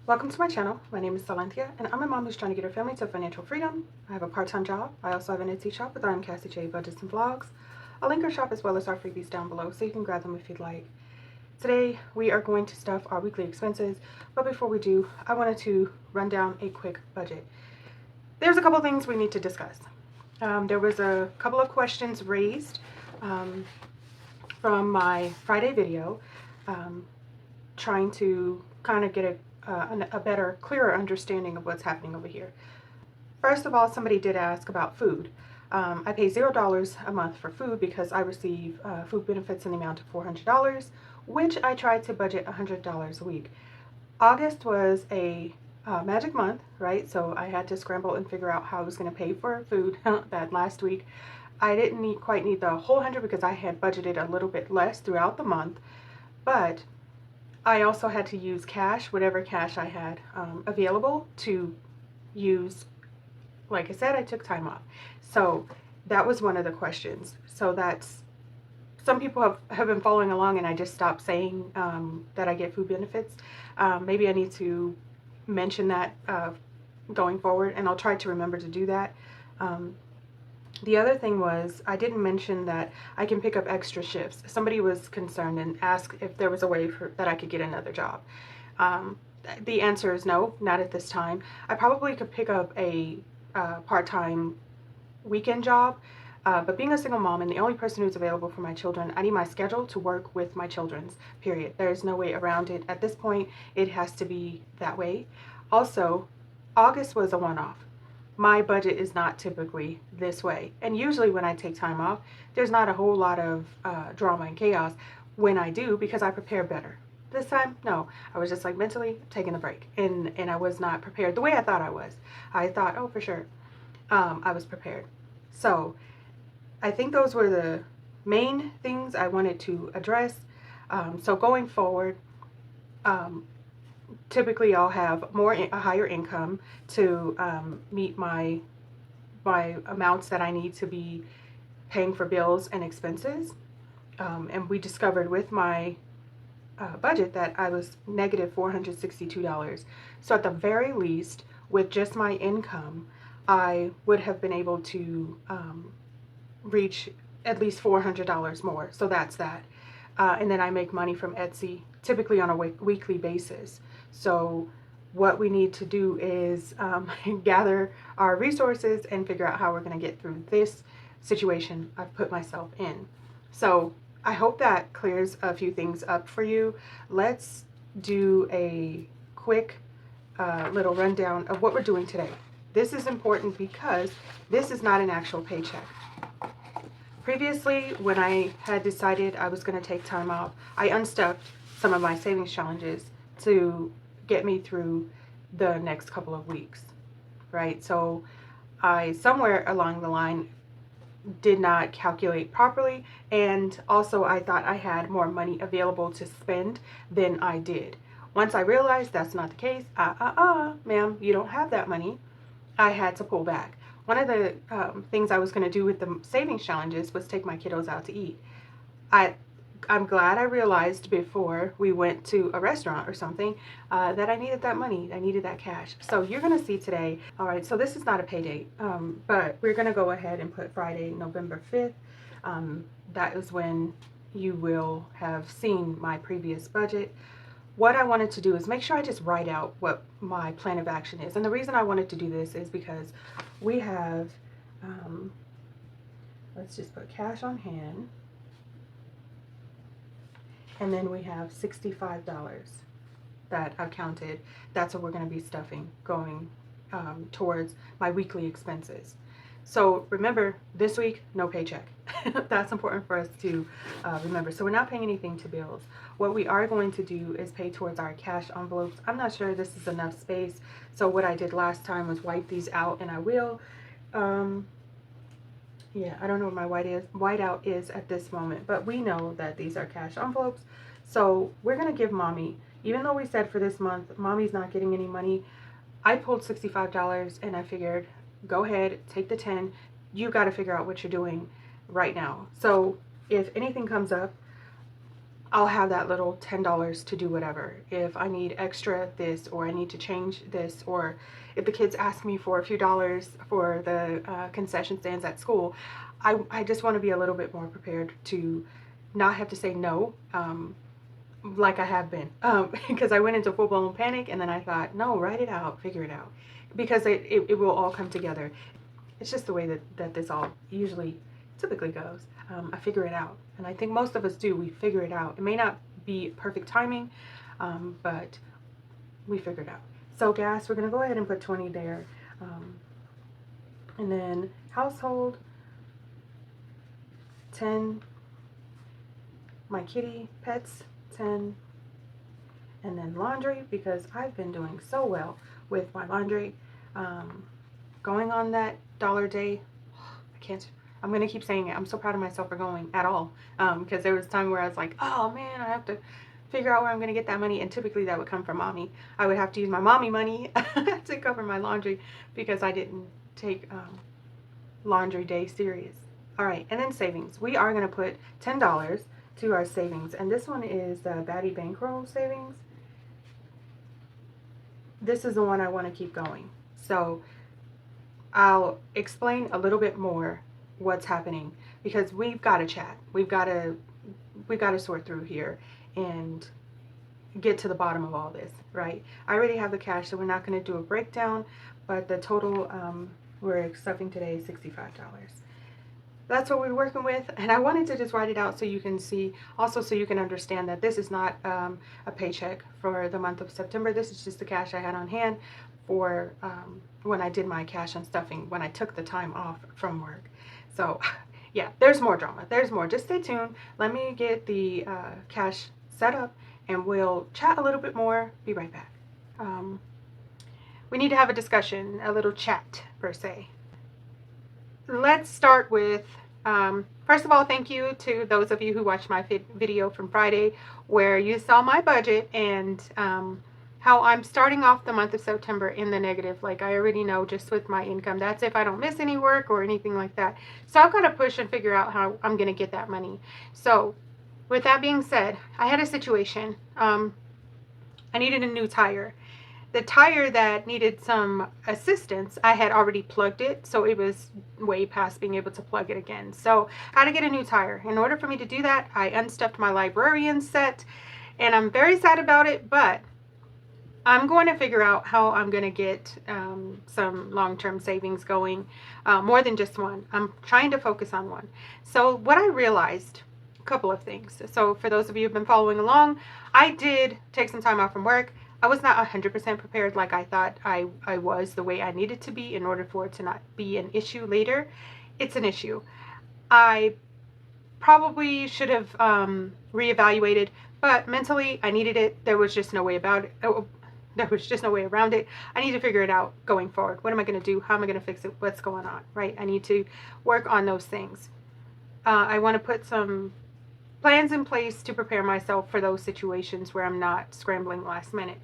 Welcome to my channel. My name is Silenthia, and I'm a mom who's trying to get her family to financial freedom. I have a part-time job. I also have an Etsy shop with I'm Cassie J Budgets and Vlogs. I'll link our shop as well as our freebies down below, so you can grab them if you'd like. Today, we are going to stuff our weekly expenses, but before we do, I wanted to run down a quick budget. There's a couple things we need to discuss. There was a couple of questions raised from my Friday video, trying to kind of get a better, clearer understanding of what's happening over here. First of all, somebody did ask about food. I pay $0 a month for food because I receive food benefits in the amount of $400, which I try to budget $100 a week. August was a magic month, right? So I had to scramble and figure out how I was going to pay for food that last week. I didn't quite need the whole 100 because I had budgeted a little bit less throughout the month, but I also had to use cash, whatever cash I had available to use. Like I said, I took time off. So that was one of the questions. So that's, some people have been following along and I just stopped saying that I get food benefits. Maybe I need to mention that going forward, and I'll try to remember to do that. The other thing was, I didn't mention that I can pick up extra shifts. Somebody was concerned and asked if there was a way that I could get another job. The answer is no, not at this time. I probably could pick up a part-time weekend job, but being a single mom and the only person who's available for my children, I need my schedule to work with my children's, period. There's no way around it. At this point, it has to be that way. Also, August was a one-off. My budget is not typically this way. And usually when I take time off, there's not a whole lot of drama and chaos when I do, because I prepare better. This time, no. I was just like mentally taking a break. And I was not prepared the way I thought I was. I thought, oh, for sure, I was prepared. So I think those were the main things I wanted to address. So going forward, typically I'll have a higher income to meet my amounts that I need to be paying for bills and expenses. And we discovered with my budget that I was negative $462. So at the very least, with just my income, I would have been able to reach at least $400 more. So that's that. And then I make money from Etsy, typically on a weekly basis. So what we need to do is gather our resources and figure out how we're going to get through this situation I've put myself in. So I hope that clears a few things up for you. Let's do a quick little rundown of what we're doing today. This is important because this is not an actual paycheck. Previously, when I had decided I was going to take time off, I unstuffed some of my savings challenges to get me through the next couple of weeks, right? So I, somewhere along the line, did not calculate properly, and also I thought I had more money available to spend than I did. Once I realized that's not the case, ma'am, you don't have that money, I had to pull back. One of the things I was going to do with the savings challenges was take my kiddos out to eat. I'm glad I realized before we went to a restaurant or something that I needed that money. I needed that cash. So you're going to see today. All right, so this is not a pay date, but we're going to go ahead and put Friday, November 5th. That is when you will have seen my previous budget. What I wanted to do is make sure I just write out what my plan of action is. And the reason I wanted to do this is because we have, let's just put cash on hand. And then we have $65 that I've counted. That's what we're going to be stuffing going towards my weekly expenses. So remember, this week, no paycheck. That's important for us to remember. So we're not paying anything to bills. What we are going to do is pay towards our cash envelopes. I'm not sure this is enough space. So what I did last time was wipe these out, and I will. Yeah, I don't know what my whiteout is at this moment, but we know that these are cash envelopes. So we're going to give mommy, even though we said for this month, mommy's not getting any money, I pulled $65 and I figured, go ahead, take the 10. You got to figure out what you're doing right now. So if anything comes up, I'll have that little $10 to do whatever. If I need extra this, or I need to change this, or if the kids ask me for a few dollars for the concession stands at school, I just want to be a little bit more prepared to not have to say no, like I have been. Because I went into full-blown panic, and then I thought, no, write it out, figure it out. Because it will all come together. It's just the way that this all typically goes. I figure it out. And I think most of us do. We figure it out. It may not be perfect timing, but we figure it out. So gas, we're going to go ahead and put 20 there. And then household, 10. My kitty, pets, 10. And then laundry, because I've been doing so well with my laundry. Going on that $1 day, I can't. I'm going to keep saying it. I'm so proud of myself for going at all. Because there was a time where I was like, oh man, I have to figure out where I'm going to get that money. And typically that would come from mommy. I would have to use my mommy money to cover my laundry because I didn't take laundry day serious. All right. And then savings. We are going to put $10 to our savings. And this one is the Batty Bankroll savings. This is the one I want to keep going. So I'll explain a little bit more what's happening, because we've got to chat. We've got to sort through here and get to the bottom of all this, right? I already have the cash, so we're not going to do a breakdown, but the total we're accepting today is $65. That's what we're working with, and I wanted to just write it out so you can see, also so you can understand that this is not a paycheck for the month of September. This is just the cash I had on hand for when I did my cash and stuffing, when I took the time off from work. So yeah, there's more drama. There's more. Just stay tuned. Let me get the cash set up and we'll chat a little bit more. Be right back. We need to have a discussion, a little chat per se. Let's start with, first of all, thank you to those of you who watched my video from Friday where you saw my budget and how I'm starting off the month of September in the negative, like I already know just with my income. That's if I don't miss any work or anything like that. So I've got to push and figure out how I'm going to get that money. So with that being said, I had a situation. I needed a new tire. The tire that needed some assistance, I had already plugged it, so it was way past being able to plug it again. So I had to get a new tire. In order for me to do that, I unstuffed my Librarian set, and I'm very sad about it, but I'm going to figure out how I'm going to get some long-term savings going, more than just one. I'm trying to focus on one. So what I realized, a couple of things. So for those of you who've been following along, I did take some time off from work. I was not 100% prepared like I thought I was, the way I needed to be in order for it to not be an issue later. It's an issue. I probably should have reevaluated, but mentally I needed it. There was just no way about it. There was just no way around it. I need to figure it out going forward. What am I going to do? How am I going to fix it? What's going on, right? I need to work on those things. I want to put some plans in place to prepare myself for those situations where I'm not scrambling last minute.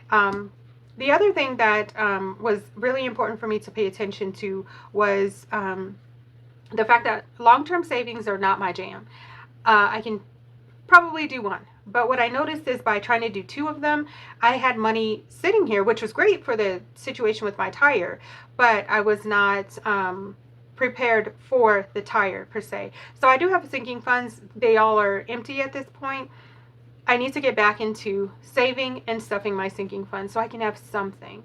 The other thing that was really important for me to pay attention to was the fact that long-term savings are not my jam. I can probably do one. But what I noticed is by trying to do two of them, I had money sitting here, which was great for the situation with my tire, but I was not prepared for the tire per se. So I do have sinking funds. They all are empty at this point. I need to get back into saving and stuffing my sinking funds so I can have something.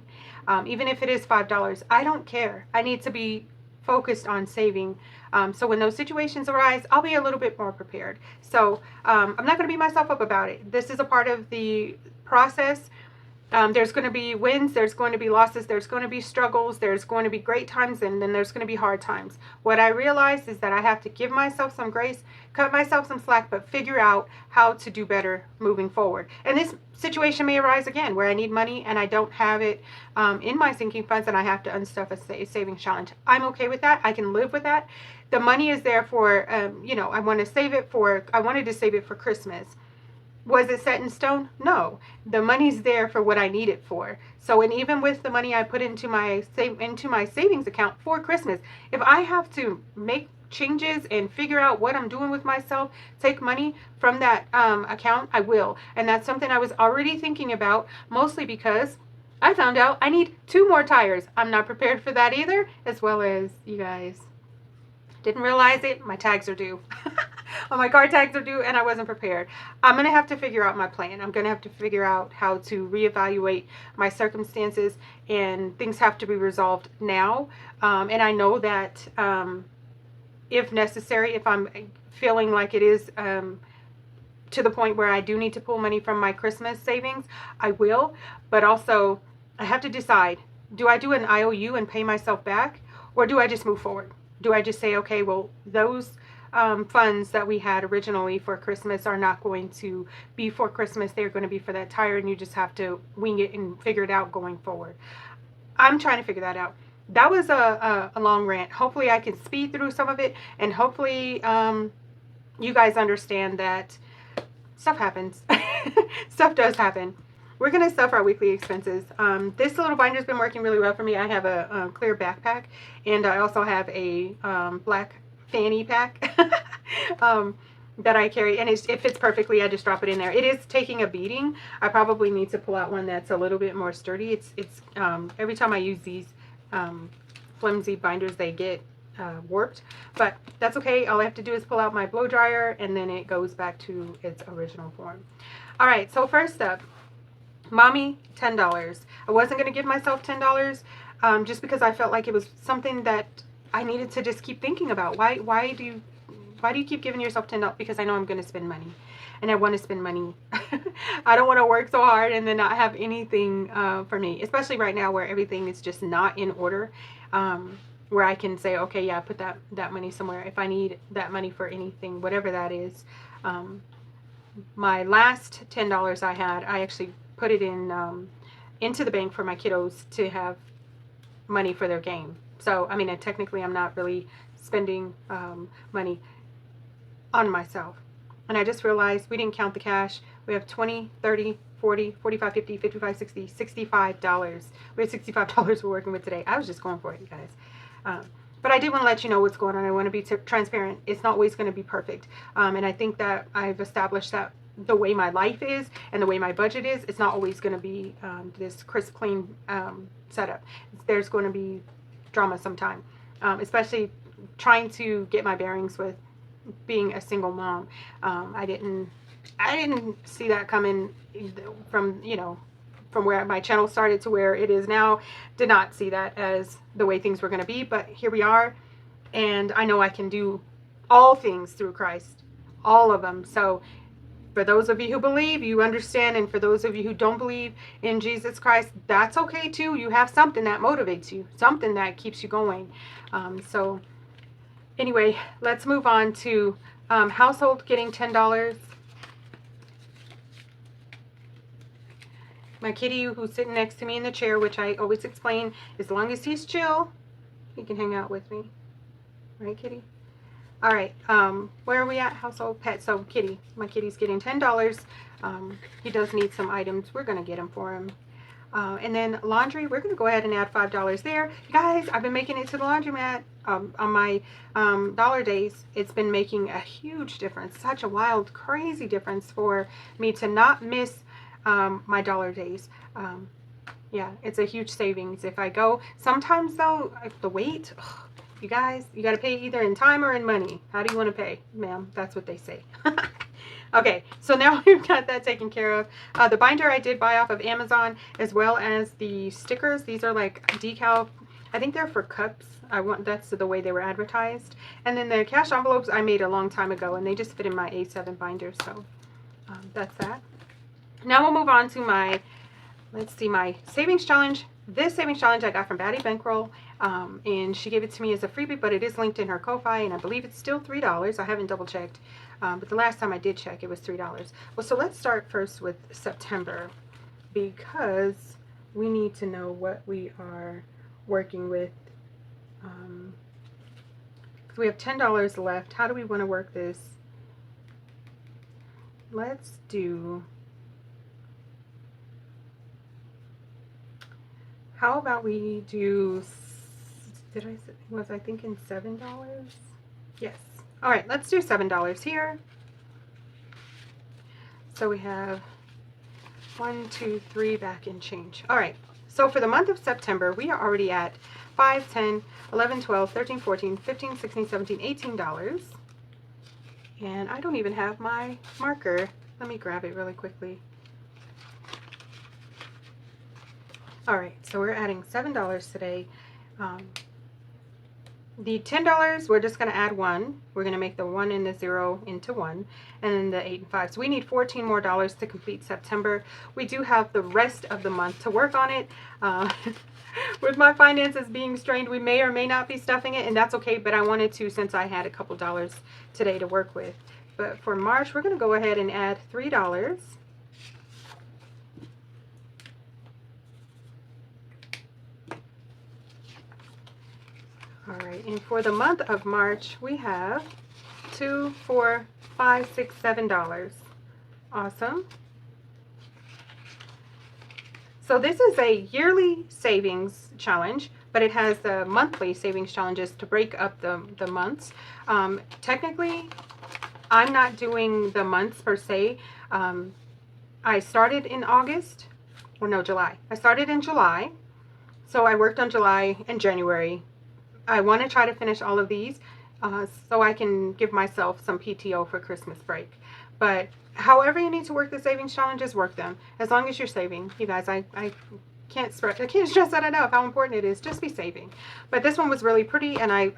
Even if it is $5, I don't care. I need to be focused on saving. So when those situations arise, I'll be a little bit more prepared. So I'm not going to beat myself up about it. This is a part of the process. There's going to be wins, there's going to be losses, there's going to be struggles, there's going to be great times, and then there's going to be hard times. What I realized is that I have to give myself some grace, cut myself some slack, but figure out how to do better moving forward. And this situation may arise again where I need money and I don't have it in my sinking funds and I have to unstuff a savings challenge. I'm okay with that. I can live with that. The money is there for, I wanted to save it for Christmas. Was it set in stone? No. The money's there for what I need it for. So, and even with the money I put into my savings account for Christmas, if I have to make changes and figure out what I'm doing with myself, take money from that account, I will. And that's something I was already thinking about, mostly because I found out I need 2 more tires. I'm not prepared for that either, as well as, you guys, didn't realize it, my tags are due. Oh, my car tags are due, and I wasn't prepared. I'm going to have to figure out my plan. I'm going to have to figure out how to reevaluate my circumstances, and things have to be resolved now. And I know that if necessary, if I'm feeling like it is to the point where I do need to pull money from my Christmas savings, I will. But also, I have to decide, do I do an IOU and pay myself back, or do I just move forward? Do I just say, okay, well, those funds that we had originally for Christmas are not going to be for Christmas. They're going to be for that tire, and you just have to wing it and figure it out going forward. I'm trying to figure that out. That was a long rant. Hopefully I can speed through some of it, and hopefully you guys understand that stuff happens. Stuff does happen. We're going to stuff our weekly expenses. This little binder has been working really well for me. I have a clear backpack, and I also have a black fanny pack that I carry, and it fits perfectly. I just drop it in there. It is taking a beating. I probably need to pull out one that's a little bit more sturdy. It's every time I use these flimsy binders, they get warped, but that's okay. All I have to do is pull out my blow dryer, and then it goes back to its original form. All right, so first up, Mommy, $10. I wasn't going to give myself $10 just because I felt like it was something that I needed to just keep thinking about. Why do you keep giving yourself $10? Because I know I'm going to spend money, and I want to spend money. I don't want to work so hard and then not have anything for me, especially right now where everything is just not in order, where I can say, okay, yeah, put that money somewhere if I need that money for anything, whatever that is. My last $10 I had, I actually put it in into the bank for my kiddos to have money for their game. So, I mean, technically I'm not really spending money on myself. And I just realized we didn't count the cash. We have 20, 30, 40, 45, 50, 55, 60, $65. We have $65 we're working with today. I was just going for it, you guys. But I did want to let you know what's going on. I want to be transparent. It's not always going to be perfect. And I think that I've established that the way my life is and the way my budget is, it's not always going to be this crisp, clean setup. There's going to be drama sometime, especially trying to get my bearings with being a single mom. I didn't see that coming from, from where my channel started to where it is now. Did not see that as the way things were going to be, but here we are, and I know I can do all things through Christ, all of them. So for those of you who believe, you understand, and for those of you who don't believe in Jesus Christ, that's okay too. You have something that motivates you, something that keeps you going. So anyway, let's move on to household getting $10. My kitty, who's sitting next to me in the chair, which I always explain, as long as he's chill, he can hang out with me. Right, kitty? All right, where are we at? Household pet. So kitty, my kitty's getting $10. He does need some items. We're going to get them for him. And then laundry, we're going to go ahead and add $5 there. Guys, I've been making it to the laundromat on my dollar days. It's been making a huge difference, such a wild, crazy difference for me to not miss my dollar days. Yeah, it's a huge savings if I go. Sometimes though, the wait, you guys, you got to pay either in time or in money. How do you want to pay? Ma'am, that's what they say. Okay, so now we've got that taken care of. The binder I did buy off of Amazon, as well as the stickers. These are like decal. I think they're for cups. That's the way they were advertised. And then the cash envelopes I made a long time ago, and they just fit in my A7 binder. So that's that. Now we'll move on to my, let's see, my savings challenge. This savings challenge I got from Batty Bankroll, and she gave it to me as a freebie, but it is linked in her Ko-Fi, and I believe it's still $3. I haven't double checked, but the last time I did check, it was $3. Well, so let's start first with September, because we need to know what we are working with. So we have $10 left. How do we want to work this? Let's do... How about we do, was I thinking $7? Yes. All right, let's do $7 here. So we have 1, 2, 3 back in change. All right. So for the month of September, we are already at 5, 10, 11, 12, 13, 14, 15, 16, 17, $18. And I don't even have my marker. Let me grab it really quickly. All right, so we're adding $7 today. The $10, we're just going to add 1. We're going to make the 1 and the 0 into 1, and then the 8 and 5. So we need $14 more to complete September. We do have the rest of the month to work on it. With my finances being strained, we may or may not be stuffing it, and that's okay, but I wanted to since I had a couple dollars today to work with. But for March, we're going to go ahead and add $3. All right, and for the month of March, we have $2, $4, $5, $6, $7. Awesome. So this is a yearly savings challenge, but it has the monthly savings challenges to break up the months. Technically, I'm not doing the months per se. I started in August, or no, July. I started in July, so I worked on July and January. I want to try to finish all of these so I can give myself some PTO for Christmas break. But however you need to work the savings challenges, work them. As long as you're saving. You guys, I can't stress that enough how important it is. Just be saving. But this one was really pretty, and I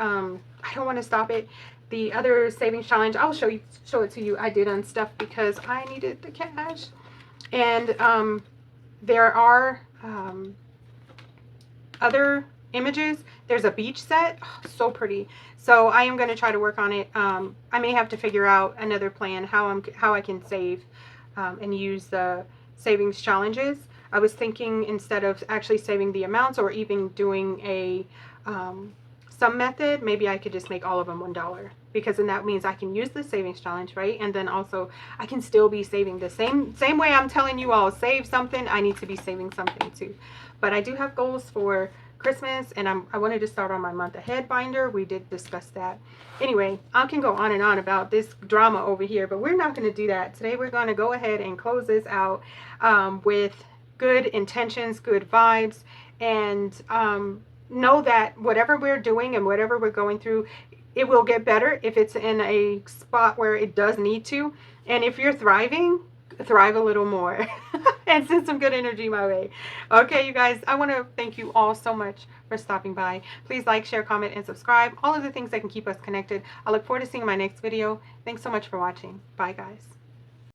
don't want to stop it. The other savings challenge, I'll show it to you. I did unstuff because I needed the cash. And there are other images. There's a beach set. Oh, so pretty. So I am going to try to work on it. I may have to figure out another plan how I can save and use the savings challenges. I was thinking instead of actually saving the amounts or even doing a sum method, maybe I could just make all of them $1, because then that means I can use the savings challenge, right? And then also I can still be saving the same way I'm telling you all, save something, I need to be saving something too. But I do have goals for Christmas, and I wanted to start on my month ahead binder. We did discuss that. Anyway, I can go on and on about this drama over here, but we're not going to do that. Today we're going to go ahead and close this out with good intentions, good vibes, and know that whatever we're doing and whatever we're going through, it will get better if it's in a spot where it does need to. And if you're thriving, thrive a little more and send some good energy my way. Okay, you guys, I want to thank you all so much for stopping by. Please like, share, comment, and subscribe. All of the things that can keep us connected. I look forward to seeing my next video. Thanks so much for watching. Bye, guys.